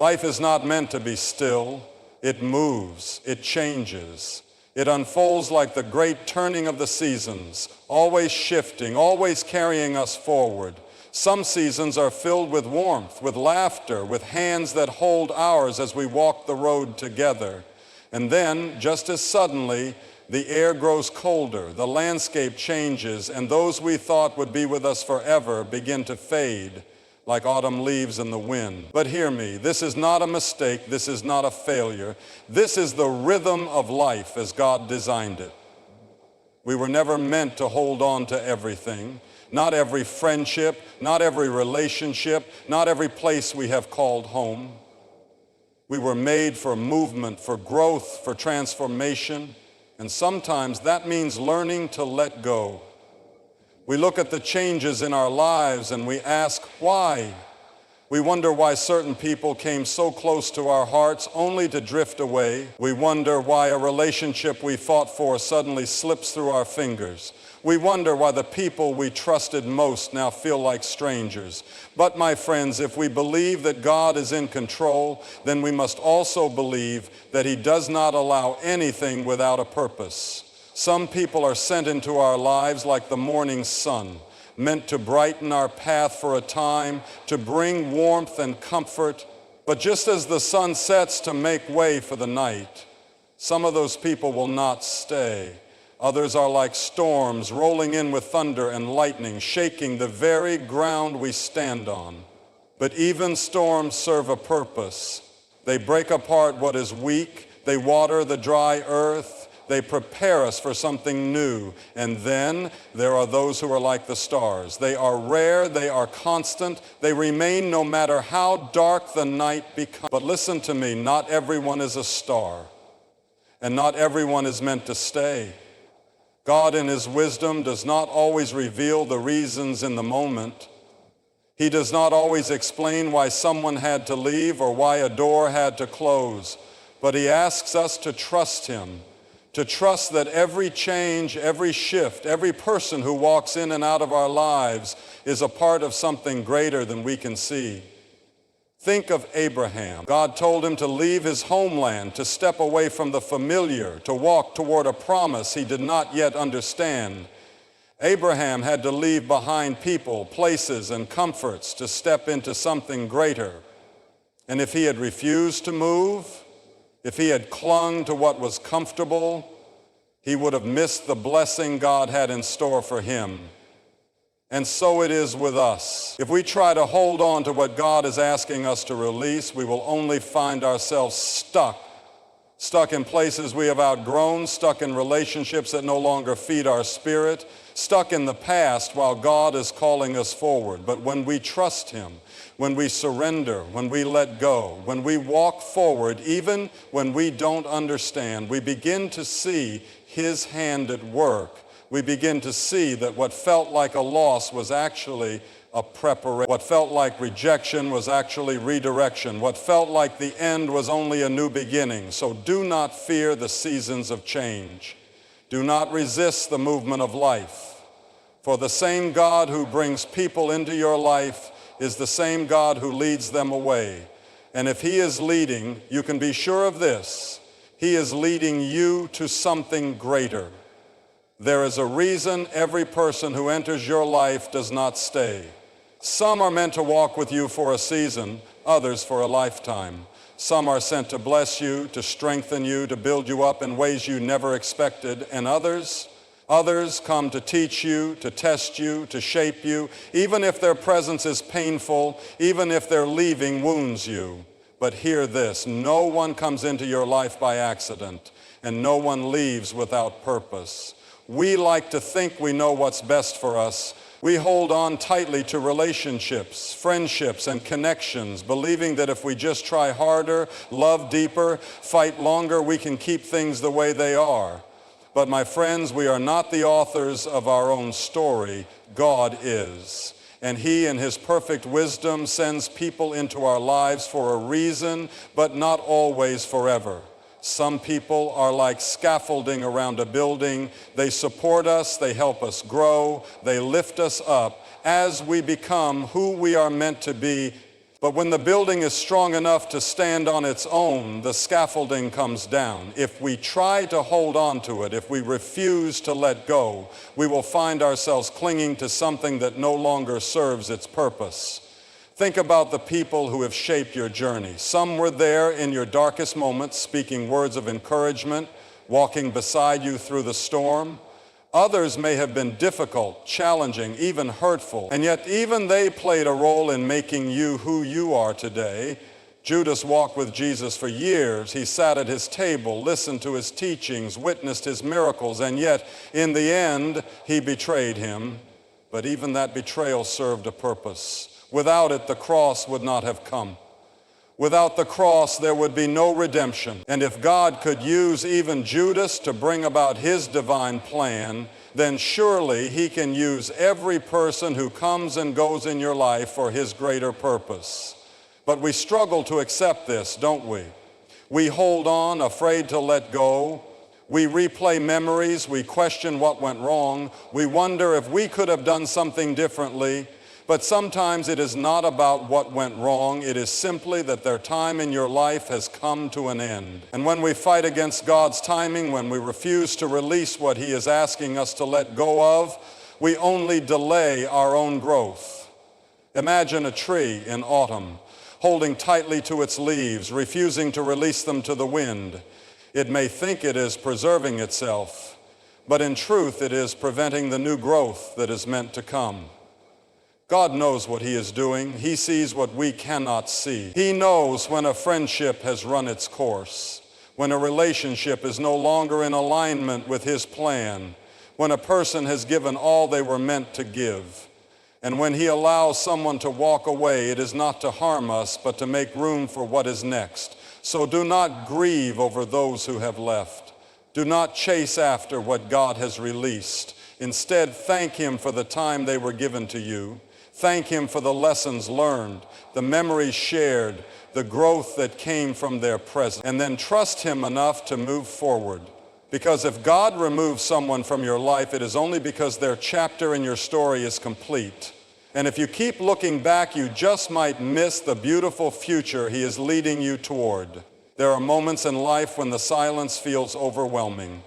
Life is not meant to be still. It moves, it changes. It unfolds like the great turning of the seasons, always shifting, always carrying us forward. Some seasons are filled with warmth, with laughter, with hands that hold ours as we walk the road together. And then, just as suddenly, the air grows colder, the landscape changes, and those we thought would be with us forever begin to fade like autumn leaves in the wind. But hear me, this is not a mistake, this is not a failure. This is the rhythm of life as God designed it. We were never meant to hold on to everything, not every friendship, not every relationship, not every place we have called home. We were made for movement, for growth, for transformation, and sometimes that means learning to let go. We look at the changes in our lives and we ask, why? We wonder why certain people came so close to our hearts only to drift away. We wonder why a relationship we fought for suddenly slips through our fingers. We wonder why the people we trusted most now feel like strangers. But my friends, if we believe that God is in control, then we must also believe that He does not allow anything without a purpose. Some people are sent into our lives like the morning sun, meant to brighten our path for a time, to bring warmth and comfort. But just as the sun sets to make way for the night, some of those people will not stay. Others are like storms rolling in with thunder and lightning, shaking the very ground we stand on. But even storms serve a purpose. They break apart what is weak. They water the dry earth. They prepare us for something new. And then there are those who are like the stars. They are rare, they are constant, they remain no matter how dark the night becomes. But listen to me, not everyone is a star, and not everyone is meant to stay. God in His wisdom does not always reveal the reasons in the moment. He does not always explain why someone had to leave or why a door had to close. But He asks us to trust Him. To trust that every change, every shift, every person who walks in and out of our lives is a part of something greater than we can see. Think of Abraham. God told him to leave his homeland, to step away from the familiar, to walk toward a promise he did not yet understand. Abraham had to leave behind people, places, and comforts to step into something greater. And if he had refused to move, if he had clung to what was comfortable, he would have missed the blessing God had in store for him. And so it is with us. If we try to hold on to what God is asking us to release, we will only find ourselves stuck in places we have outgrown, stuck in relationships that no longer feed our spirit, stuck in the past while God is calling us forward. But when we trust Him, when we surrender, when we let go, when we walk forward, even when we don't understand, we begin to see His hand at work. We begin to see that what felt like a loss was actually a preparation. What felt like rejection was actually redirection. What felt like the end was only a new beginning. So do not fear the seasons of change. Do not resist the movement of life. For the same God who brings people into your life is the same God who leads them away. And if He is leading, you can be sure of this: He is leading you to something greater. There is a reason every person who enters your life does not stay. Some are meant to walk with you for a season, others for a lifetime. Some are sent to bless you, to strengthen you, to build you up in ways you never expected, and others come to teach you, to test you, to shape you, even if their presence is painful, even if their leaving wounds you. But hear this: no one comes into your life by accident, and no one leaves without purpose. We like to think we know what's best for us. We hold on tightly to relationships, friendships, and connections, believing that if we just try harder, love deeper, fight longer, we can keep things the way they are. But my friends, we are not the authors of our own story. God is. And He, in His perfect wisdom, sends people into our lives for a reason, but not always forever. Some people are like scaffolding around a building. They support us, they help us grow, they lift us up as we become who we are meant to be But when the building is strong enough to stand on its own, the scaffolding comes down. If we try to hold on to it, if we refuse to let go, we will find ourselves clinging to something that no longer serves its purpose. Think about the people who have shaped your journey. Some were there in your darkest moments, speaking words of encouragement, walking beside you through the storm. Others may have been difficult, challenging, even hurtful, and yet even they played a role in making you who you are today. Judas walked with Jesus for years. He sat at his table, listened to his teachings, witnessed his miracles, and yet in the end, he betrayed him. But even that betrayal served a purpose. Without it, the cross would not have come. Without the cross, there would be no redemption. And if God could use even Judas to bring about his divine plan, then surely he can use every person who comes and goes in your life for his greater purpose. But we struggle to accept this, don't we? We hold on, afraid to let go. We replay memories. We question what went wrong. We wonder if we could have done something differently. But sometimes it is not about what went wrong. It is simply that their time in your life has come to an end. And when we fight against God's timing, when we refuse to release what he is asking us to let go of, we only delay our own growth. Imagine a tree in autumn, holding tightly to its leaves, refusing to release them to the wind. It may think it is preserving itself, but in truth it is preventing the new growth that is meant to come. God knows what he is doing. He sees what we cannot see. He knows when a friendship has run its course, when a relationship is no longer in alignment with his plan, when a person has given all they were meant to give. And when he allows someone to walk away, it is not to harm us, but to make room for what is next. So do not grieve over those who have left. Do not chase after what God has released. Instead, thank him for the time they were given to you. Thank him for the lessons learned, the memories shared, the growth that came from their presence. And then trust him enough to move forward. Because if God removes someone from your life, it is only because their chapter in your story is complete. And if you keep looking back, you just might miss the beautiful future he is leading you toward. There are moments in life when the silence feels overwhelming.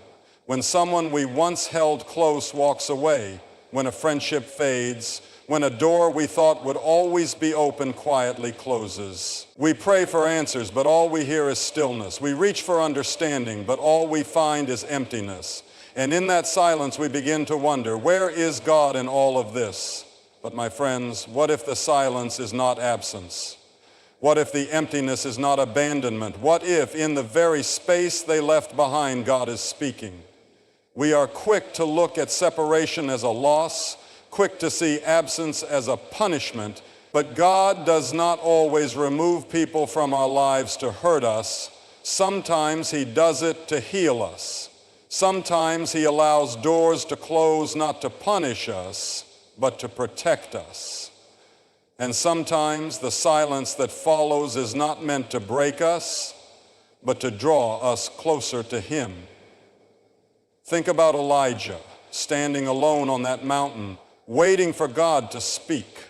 When someone we once held close walks away, when a friendship fades, when a door we thought would always be open quietly closes. We pray for answers, but all we hear is stillness. We reach for understanding, but all we find is emptiness. And in that silence, we begin to wonder, where is God in all of this? But my friends, what if the silence is not absence? What if the emptiness is not abandonment? What if in the very space they left behind, God is speaking? We are quick to look at separation as a loss, quick to see absence as a punishment, but God does not always remove people from our lives to hurt us. Sometimes he does it to heal us. Sometimes he allows doors to close not to punish us, but to protect us. And sometimes the silence that follows is not meant to break us, but to draw us closer to him. Think about Elijah standing alone on that mountain, waiting for God to speak.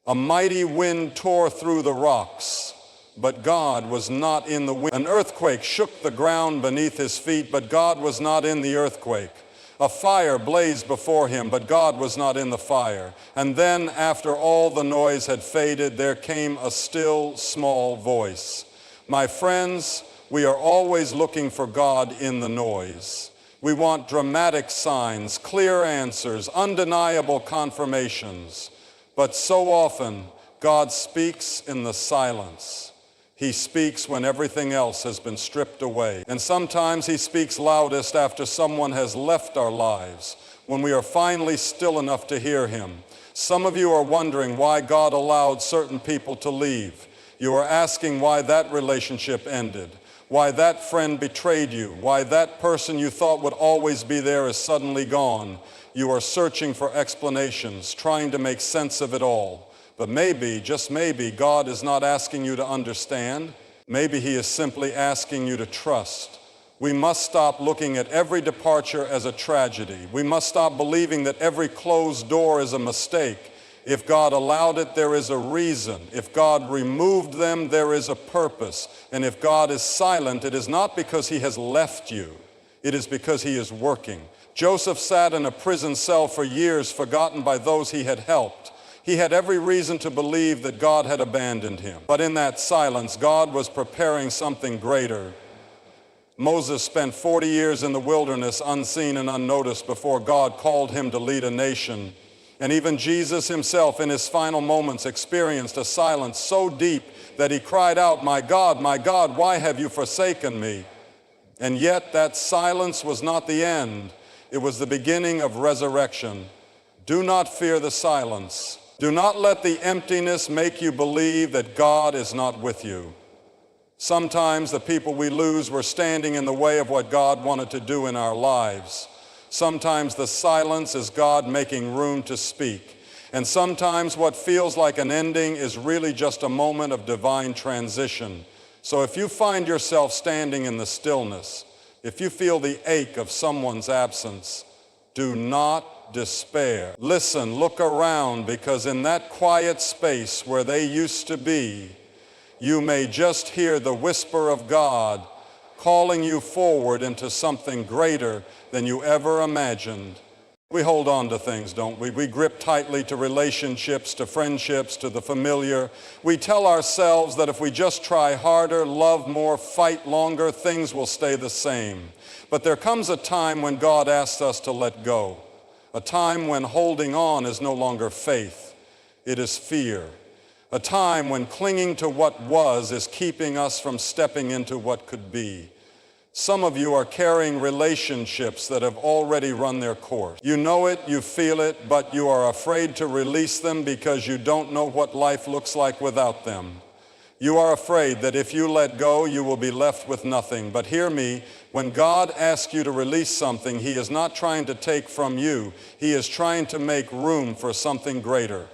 A mighty wind tore through the rocks, but God was not in the wind. An earthquake shook the ground beneath his feet, but God was not in the earthquake. A fire blazed before him, but God was not in the fire. And then, after all the noise had faded, there came a still, small voice. My friends, we are always looking for God in the noise. We want dramatic signs, clear answers, undeniable confirmations. But so often, God speaks in the silence. He speaks when everything else has been stripped away. And sometimes he speaks loudest after someone has left our lives, when we are finally still enough to hear him. Some of you are wondering why God allowed certain people to leave. You are asking why that relationship ended, why that friend betrayed you, why that person you thought would always be there is suddenly gone. You are searching for explanations, trying to make sense of it all. But maybe, just maybe, God is not asking you to understand. Maybe he is simply asking you to trust. We must stop looking at every departure as a tragedy. We must stop believing that every closed door is a mistake. If God allowed it, there is a reason. If God removed them, there is a purpose. And if God is silent, it is not because he has left you. It is because he is working. Joseph sat in a prison cell for years, forgotten by those he had helped. He had every reason to believe that God had abandoned him. But in that silence, God was preparing something greater. Moses spent 40 years in the wilderness, unseen and unnoticed, before God called him to lead a nation. And even Jesus himself, in his final moments, experienced a silence so deep that he cried out, my God, why have you forsaken me?" And yet that silence was not the end. It was the beginning of resurrection. Do not fear the silence. Do not let the emptiness make you believe that God is not with you. Sometimes the people we lose were standing in the way of what God wanted to do in our lives. Sometimes the silence is God making room to speak. And sometimes what feels like an ending is really just a moment of divine transition. So if you find yourself standing in the stillness, if you feel the ache of someone's absence, do not despair. Listen, look around, because in that quiet space where they used to be, you may just hear the whisper of God calling you forward into something greater than you ever imagined. We hold on to things, don't we? We grip tightly to relationships, to friendships, to the familiar. We tell ourselves that if we just try harder, love more, fight longer, things will stay the same. But there comes a time when God asks us to let go, a time when holding on is no longer faith, it is fear. A time when clinging to what was is keeping us from stepping into what could be. Some of you are carrying relationships that have already run their course. You know it, you feel it, but you are afraid to release them because you don't know what life looks like without them. You are afraid that if you let go, you will be left with nothing. But hear me, when God asks you to release something, he is not trying to take from you. He is trying to make room for something greater.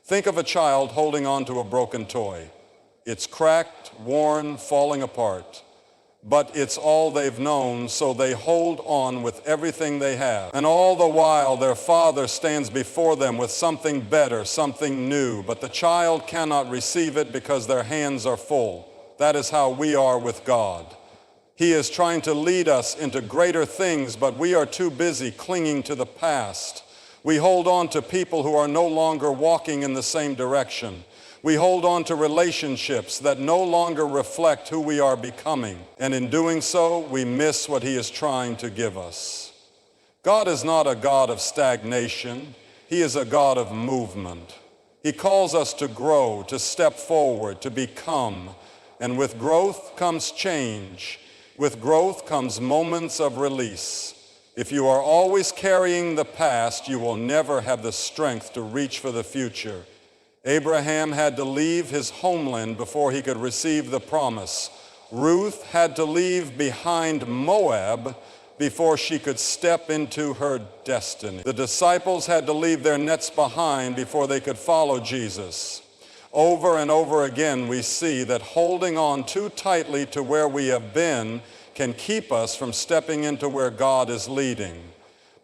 Think of a child holding on to a broken toy. It's cracked, worn, falling apart. But it's all they've known, so they hold on with everything they have. And all the while, their father stands before them with something better, something new. But the child cannot receive it because their hands are full. That is how we are with God. He is trying to lead us into greater things, but we are too busy clinging to the past. We hold on to people who are no longer walking in the same direction. We hold on to relationships that no longer reflect who we are becoming. And in doing so, we miss what he is trying to give us. God is not a God of stagnation. He is a God of movement. He calls us to grow, to step forward, to become. And with growth comes change. With growth comes moments of release. If you are always carrying the past, you will never have the strength to reach for the future. Abraham had to leave his homeland before he could receive the promise. Ruth had to leave behind Moab before she could step into her destiny. The disciples had to leave their nets behind before they could follow Jesus. Over and over again, we see that holding on too tightly to where we have been can keep us from stepping into where God is leading.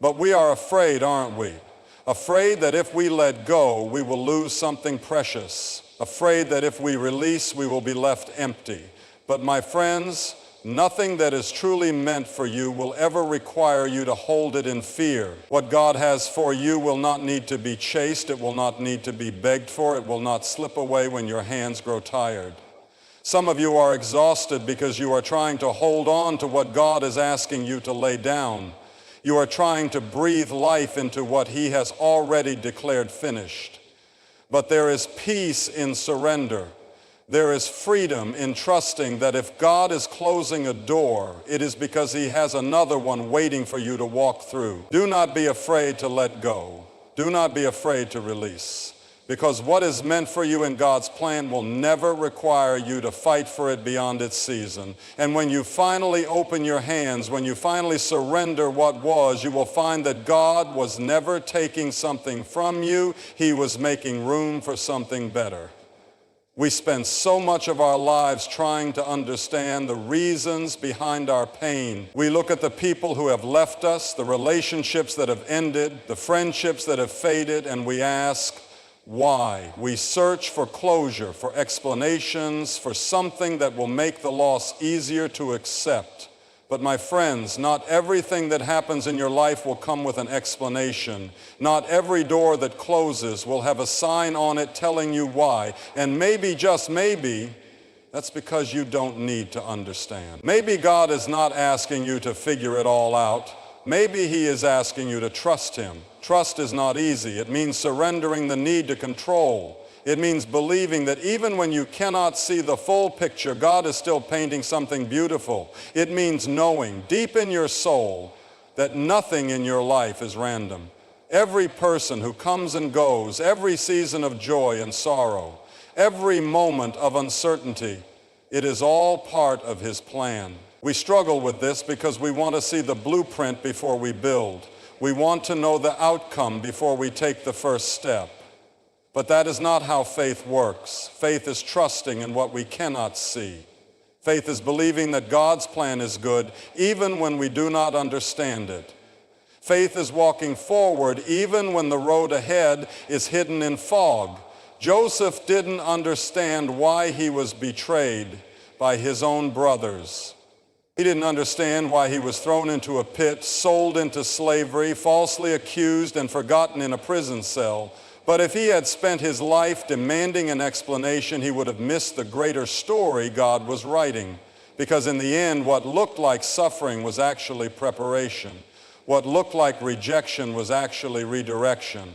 But we are afraid, aren't we? Afraid that if we let go, we will lose something precious. Afraid that if we release, we will be left empty. But my friends, nothing that is truly meant for you will ever require you to hold it in fear. What God has for you will not need to be chased. It will not need to be begged for. It will not slip away when your hands grow tired. Some of you are exhausted because you are trying to hold on to what God is asking you to lay down. You are trying to breathe life into what he has already declared finished. But there is peace in surrender. There is freedom in trusting that if God is closing a door, it is because he has another one waiting for you to walk through. Do not be afraid to let go. Do not be afraid to release. Because what is meant for you in God's plan will never require you to fight for it beyond its season. And when you finally open your hands, when you finally surrender what was, you will find that God was never taking something from you. He was making room for something better. We spend so much of our lives trying to understand the reasons behind our pain. We look at the people who have left us, the relationships that have ended, the friendships that have faded, and we ask, Why? We search for closure, for explanations, for something that will make the loss easier to accept. But my friends, not everything that happens in your life will come with an explanation. Not every door that closes will have a sign on it telling you why. And maybe, just maybe, that's because you don't need to understand. Maybe God is not asking you to figure it all out. Maybe He is asking you to trust Him. Trust is not easy. It means surrendering the need to control. It means believing that even when you cannot see the full picture, God is still painting something beautiful. It means knowing deep in your soul that nothing in your life is random. Every person who comes and goes, every season of joy and sorrow, every moment of uncertainty, it is all part of His plan. We struggle with this because we want to see the blueprint before we build. We want to know the outcome before we take the first step. But that is not how faith works. Faith is trusting in what we cannot see. Faith is believing that God's plan is good even when we do not understand it. Faith is walking forward even when the road ahead is hidden in fog. Joseph didn't understand why he was betrayed by his own brothers. He didn't understand why he was thrown into a pit, sold into slavery, falsely accused and forgotten in a prison cell. But if he had spent his life demanding an explanation, he would have missed the greater story God was writing. Because in the end, what looked like suffering was actually preparation. What looked like rejection was actually redirection.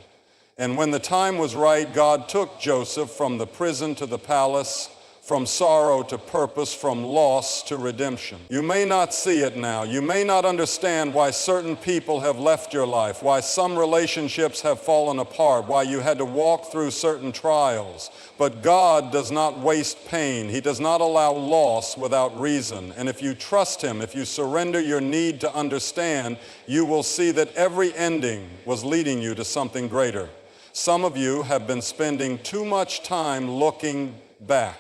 And when the time was right, God took Joseph from the prison to the palace, from sorrow to purpose, from loss to redemption. You may not see it now. You may not understand why certain people have left your life, why some relationships have fallen apart, why you had to walk through certain trials. But God does not waste pain. He does not allow loss without reason. And if you trust Him, if you surrender your need to understand, you will see that every ending was leading you to something greater. Some of you have been spending too much time looking back,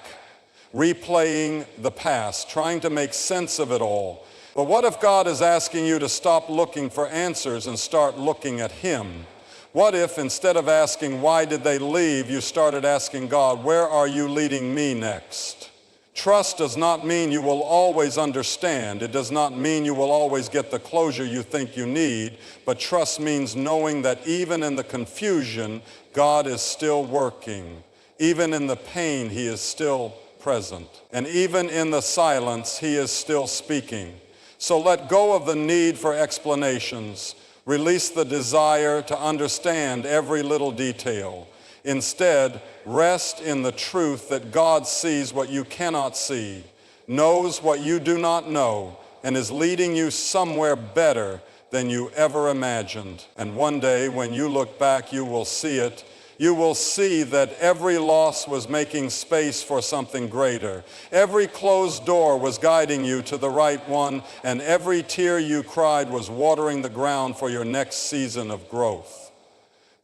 replaying the past, trying to make sense of it all. But what if God is asking you to stop looking for answers and start looking at Him? What if instead of asking, why did they leave, you started asking God, where are you leading me next? Trust does not mean you will always understand. It does not mean you will always get the closure you think you need. But trust means knowing that even in the confusion, God is still working. Even in the pain, He is still present. And even in the silence, He is still speaking. So let go of the need for explanations. Release the desire to understand every little detail. Instead, rest in the truth that God sees what you cannot see, knows what you do not know, and is leading you somewhere better than you ever imagined. And one day, when you look back, you will see it. You will see that every loss was making space for something greater. Every closed door was guiding you to the right one, and every tear you cried was watering the ground for your next season of growth.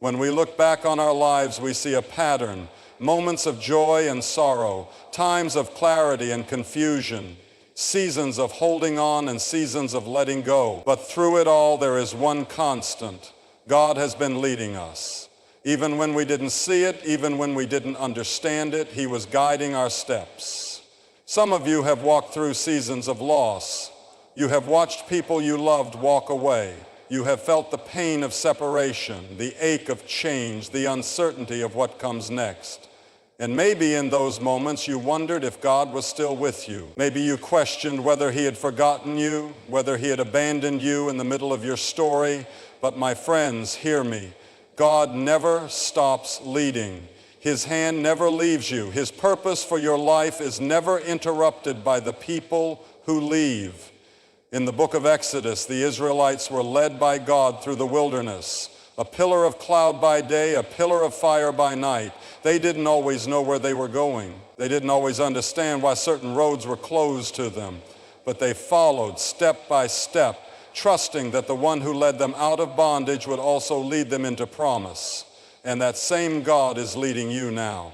When we look back on our lives, we see a pattern, moments of joy and sorrow, times of clarity and confusion, seasons of holding on and seasons of letting go. But through it all, there is one constant. God has been leading us. Even when we didn't see it, even when we didn't understand it, He was guiding our steps. Some of you have walked through seasons of loss. You have watched people you loved walk away. You have felt the pain of separation, the ache of change, the uncertainty of what comes next. And maybe in those moments you wondered if God was still with you. Maybe you questioned whether He had forgotten you, whether He had abandoned you in the middle of your story. But my friends, hear me. God never stops leading. His hand never leaves you. His purpose for your life is never interrupted by the people who leave. In the book of Exodus, the Israelites were led by God through the wilderness. A pillar of cloud by day, a pillar of fire by night. They didn't always know where they were going. They didn't always understand why certain roads were closed to them. But they followed step by step, trusting that the one who led them out of bondage would also lead them into promise. And that same God is leading you now.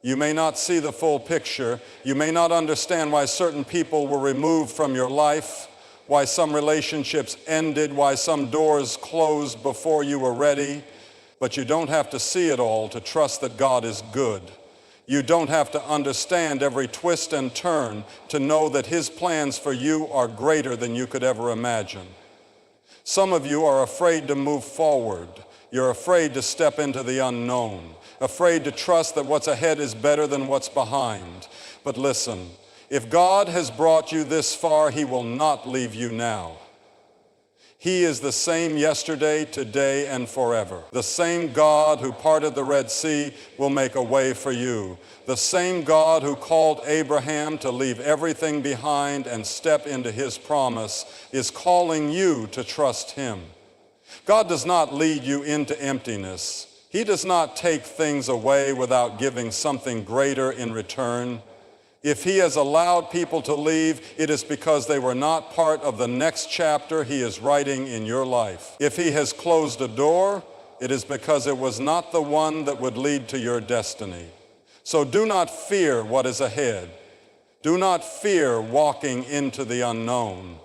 You may not see the full picture. You may not understand why certain people were removed from your life, why some relationships ended, why some doors closed before you were ready. But you don't have to see it all to trust that God is good. You don't have to understand every twist and turn to know that His plans for you are greater than you could ever imagine. Some of you are afraid to move forward. You're afraid to step into the unknown, afraid to trust that what's ahead is better than what's behind. But listen, if God has brought you this far, He will not leave you now. He is the same yesterday, today, and forever. The same God who parted the Red Sea will make a way for you. The same God who called Abraham to leave everything behind and step into His promise is calling you to trust Him. God does not lead you into emptiness. He does not take things away without giving something greater in return. If He has allowed people to leave, it is because they were not part of the next chapter He is writing in your life. If He has closed a door, it is because it was not the one that would lead to your destiny. So do not fear what is ahead. Do not fear walking into the unknown.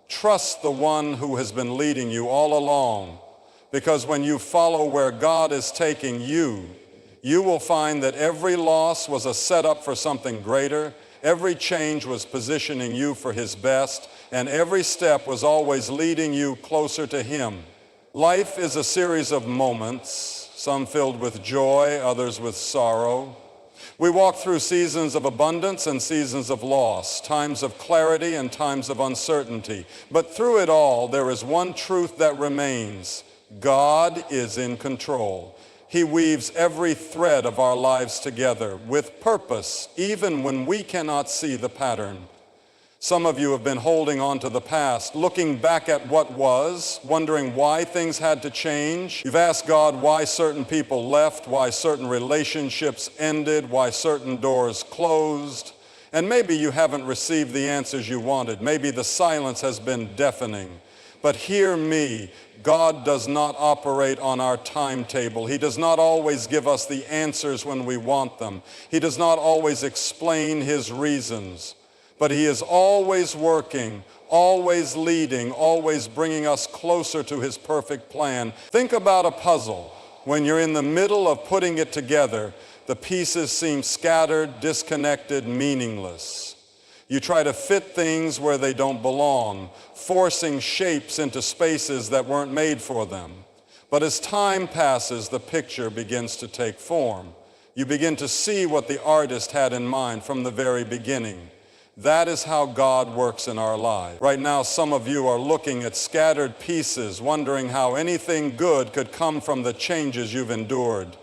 Trust the one who has been leading you all along, because when you follow where God is taking you, you will find that every loss was a setup for something greater, every change was positioning you for His best, and every step was always leading you closer to Him. Life is a series of moments, some filled with joy, others with sorrow. We walk through seasons of abundance and seasons of loss, times of clarity and times of uncertainty. But through it all, there is one truth that remains: God is in control. He weaves every thread of our lives together with purpose, even when we cannot see the pattern. Some of you have been holding on to the past, looking back at what was, wondering why things had to change. You've asked God why certain people left, why certain relationships ended, why certain doors closed. And maybe you haven't received the answers you wanted. Maybe the silence has been deafening. But hear me, God does not operate on our timetable. He does not always give us the answers when we want them. He does not always explain His reasons. But He is always working, always leading, always bringing us closer to His perfect plan. Think about a puzzle. When you're in the middle of putting it together, the pieces seem scattered, disconnected, meaningless. You try to fit things where they don't belong, forcing shapes into spaces that weren't made for them. But as time passes, the picture begins to take form. You begin to see what the artist had in mind from the very beginning. That is how God works in our lives. Right now, some of you are looking at scattered pieces, wondering how anything good could come from the changes you've endured.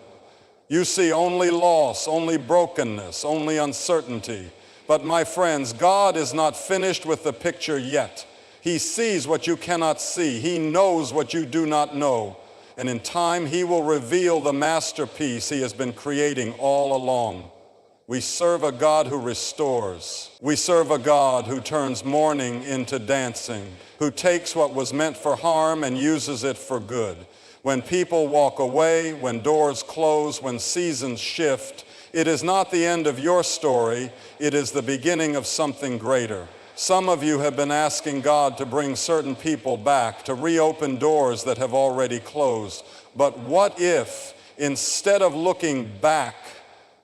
You see only loss, only brokenness, only uncertainty. But my friends, God is not finished with the picture yet. He sees what you cannot see. He knows what you do not know. And in time, He will reveal the masterpiece He has been creating all along. We serve a God who restores. We serve a God who turns mourning into dancing, who takes what was meant for harm and uses it for good. When people walk away, when doors close, when seasons shift, it is not the end of your story, it is the beginning of something greater. Some of you have been asking God to bring certain people back, to reopen doors that have already closed. But what if, instead of looking back,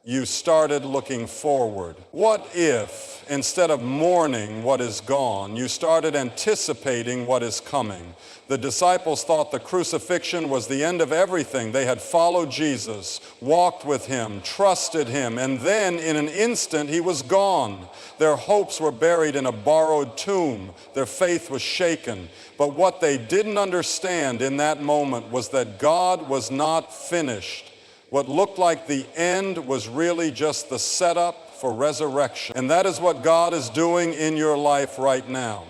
you started looking forward? What if, instead of mourning what is gone, you started anticipating what is coming? The disciples thought the crucifixion was the end of everything. They had followed Jesus, walked with Him, trusted Him, and then in an instant He was gone. Their hopes were buried in a borrowed tomb. Their faith was shaken. But what they didn't understand in that moment was that God was not finished. What looked like the end was really just the setup for resurrection. And that is what God is doing in your life right now.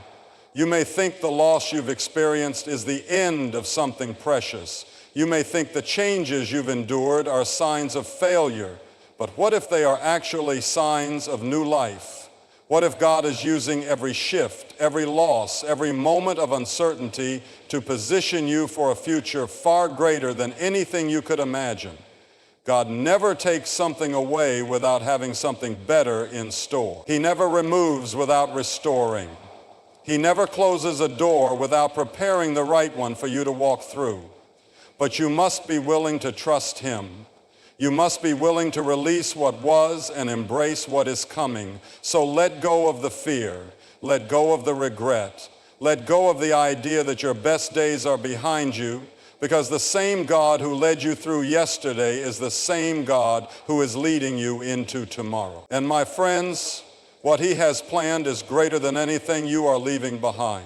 You may think the loss you've experienced is the end of something precious. You may think the changes you've endured are signs of failure. But what if they are actually signs of new life? What if God is using every shift, every loss, every moment of uncertainty to position you for a future far greater than anything you could imagine? God never takes something away without having something better in store. He never removes without restoring. He never closes a door without preparing the right one for you to walk through. but you must be willing to trust him. You must be willing to release what was and embrace what is coming. So let go of the fear. Let go of the regret. Let go of the idea that your best days are behind you, because the same God who led you through yesterday is the same God who is leading you into tomorrow. And my friends, what he has planned is greater than anything you are leaving behind.